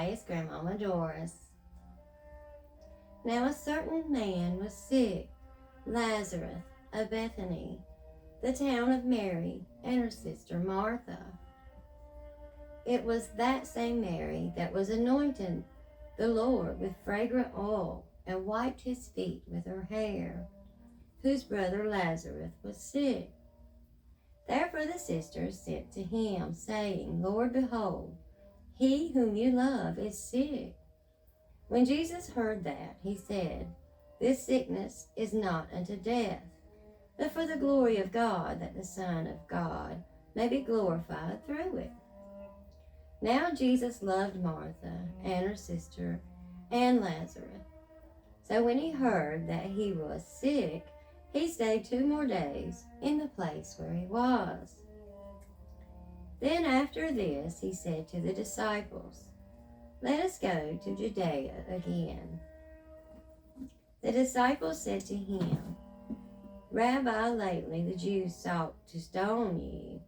his grandmama Doris. Now a certain man was sick, Lazarus of Bethany, the town of Mary and her sister Martha. It was that same Mary that was anointing the Lord with fragrant oil and wiped his feet with her hair, whose brother Lazarus was sick. Therefore the sisters sent to him, saying, Lord, behold, he whom you love is sick. When Jesus heard that, he said, This sickness is not unto death, but for the glory of God, that the Son of God may be glorified through it. Now Jesus loved Martha and her sister and Lazarus. So when he heard that he was sick, he stayed 2 more days in the place where he was. Then after this he said to the disciples, Let us go to Judea again. The disciples said to him, Rabbi, lately the Jews sought to stone you,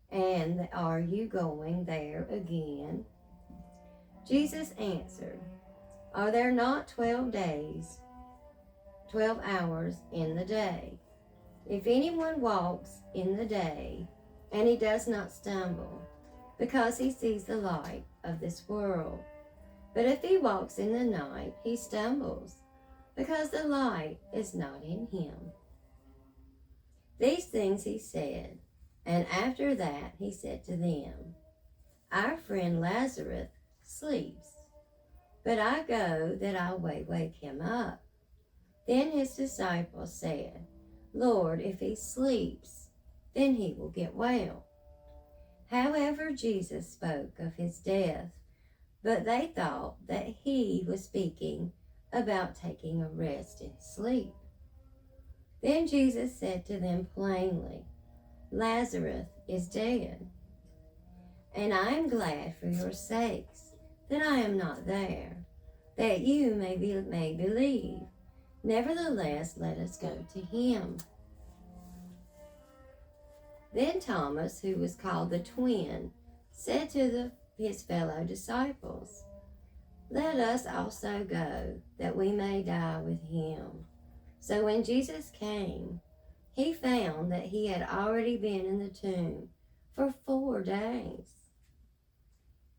and are you going there again? Jesus answered, Are there not 12 days, 12 hours in the day? If anyone walks in the day, and he does not stumble, because he sees the light of this world. But if he walks in the night, he stumbles, because the light is not in him. These things he said, and after that he said to them, Our friend Lazarus sleeps, but I go that I may wake him up. Then his disciples said, Lord, if he sleeps, then he will get well. However, Jesus spoke of his death, but they thought that he was speaking about taking a rest in sleep. Then Jesus said to them plainly, Lazarus is dead, and I am glad for your sakes that I am not there, that you may believe. Nevertheless, let us go to him. Then Thomas, who was called the twin, said to his fellow disciples, Let us also go, that we may die with him. So when Jesus came, he found that he had already been in the tomb for 4 days.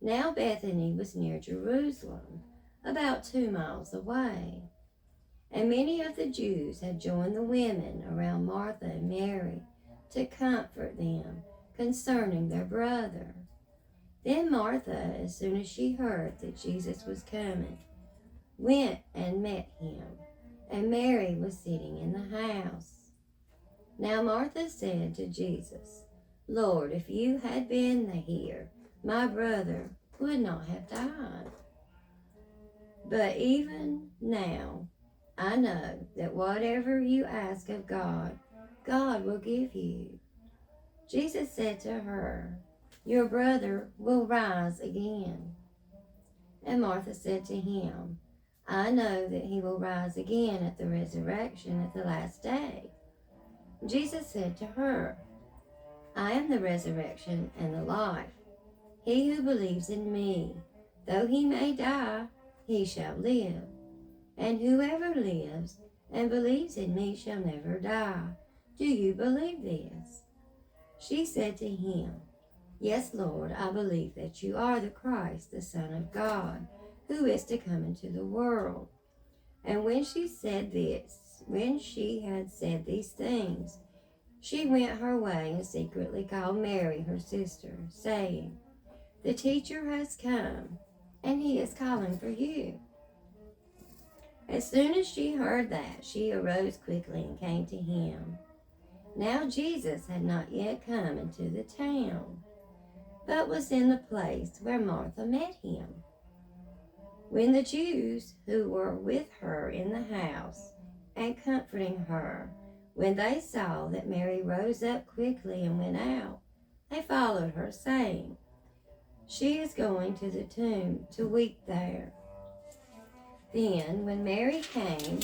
Now Bethany was near Jerusalem, about 2 miles away. And many of the Jews had joined the women around Martha and Mary to comfort them concerning their brother. Then Martha, as soon as she heard that Jesus was coming, went and met him, and Mary was sitting in the house. Now Martha said to Jesus, Lord, if you had been here, my brother would not have died. But even now, I know that whatever you ask of God, God will give you. Jesus said to her, Your brother will rise again. And Martha said to him, I know that he will rise again at the resurrection at the last day. Jesus said to her, I am the resurrection and the life. He who believes in me, though he may die, he shall live. And whoever lives and believes in me shall never die. Do you believe this? She said to him, Yes, Lord, I believe that you are the Christ, the Son of God, who is to come into the world. And when she had said these things, she went her way and secretly called Mary, her sister, saying, The teacher has come, and he is calling for you. As soon as she heard that, she arose quickly and came to him. Now Jesus had not yet come into the town, but was in the place where Martha met him. When the Jews who were with her in the house and comforting her, when they saw that Mary rose up quickly and went out, they followed her, saying, She is going to the tomb to weep there. Then, when Mary came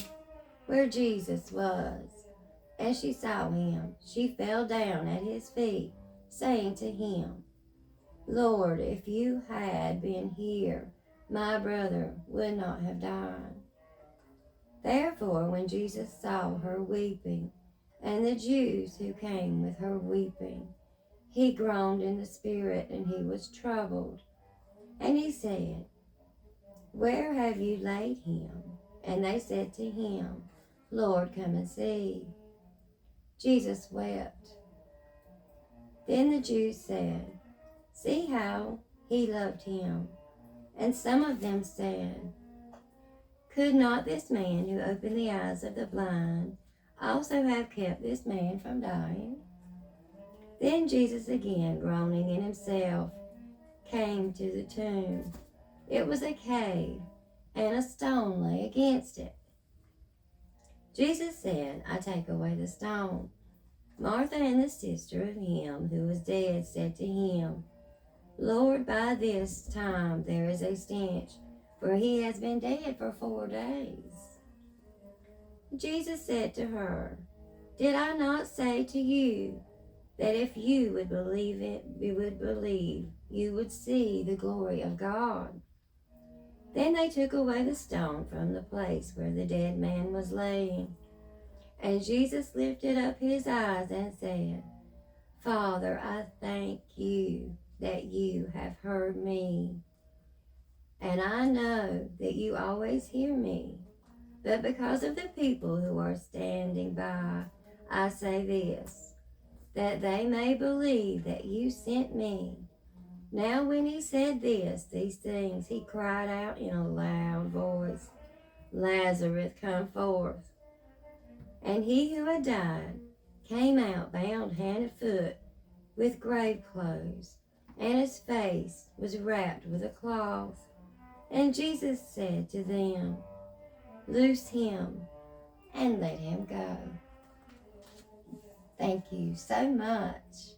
where Jesus was, and she saw him, she fell down at his feet, saying to him, Lord, if you had been here, my brother would not have died. Therefore, when Jesus saw her weeping, and the Jews who came with her weeping, he groaned in the spirit, and he was troubled. And he said, Where have you laid him? And they said to him, Lord, come and see. Jesus wept. Then the Jews said, See how he loved him. And some of them said, Could not this man who opened the eyes of the blind also have kept this man from dying? Then Jesus, again groaning in himself, came to the tomb. It was a cave, and a stone lay against it. Jesus said, I take away the stone. Martha and the sister of him who was dead said to him, Lord, by this time there is a stench, for he has been dead for 4 days. Jesus said to her, Did I not say to you that if you would believe you would see the glory of God? Then they took away the stone from the place where the dead man was laying. And Jesus lifted up his eyes and said, Father, I thank you that you have heard me. And I know that you always hear me. But because of the people who are standing by, I say this, that they may believe that you sent me. Now when he said these things, he cried out in a loud voice, Lazarus, come forth. And he who had died came out bound hand and foot with grave clothes, and his face was wrapped with a cloth. And Jesus said to them, Loose him and let him go. Thank you so much.